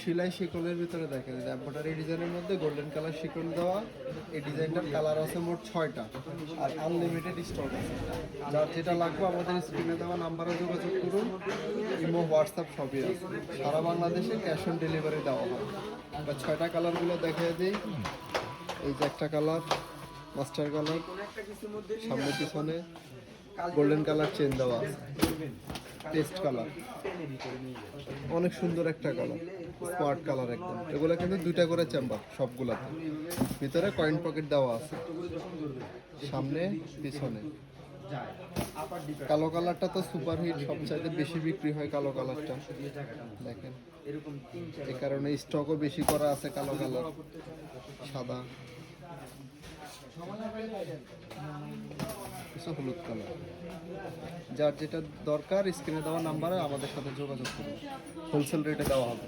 সেলাই শিকলের ভিতরে দেখেন এম্ব্রয়ডারি ডিজাইনের মধ্যে গোল্ডেন কালার শিকল দেওয়া। এই ডিজাইনটার কালার আছে মোট 6টা আর আনলিমিটেড স্টক আছে। যার যেটা লাগবে আমাদের স্ক্রিনে দেওয়া নাম্বারে যোগাযোগ করুন। ইমো, হোয়াটসঅ্যাপ সবই আছে। সারা বাংলাদেশে ক্যাশ অন ডেলিভারি দেওয়া হয়। বা 6টা কালারগুলো দেখিয়ে দিই। এই যে একটা কালার মাস্টার কালার, সামনে পিছনে গোল্ডেন কালার চেন দেওয়া আছে, টেস্ট কালার, অনেক সুন্দর একটা কালার, স্মার্ট কালার একদম। এগুলো কিন্তু 2টা করে চেম্বার সবগুলাতে। ভিতরে কয়েন পকেট দেওয়া আছে, সামনে পিছনে। কালো কালারটা তো সুপার হিট, সবচাইতে বেশি বিক্রি হয় কালো কালারটা। দেখেন এই কারণে স্টকও বেশি করা আছে কালো কালার, সাদা, হলুদ কালার। যার যেটা দরকার স্ক্রিনে দেওয়া নাম্বারে আমাদের সাথে যোগাযোগ করুন, হোলসেল রেটে দেওয়া হবে।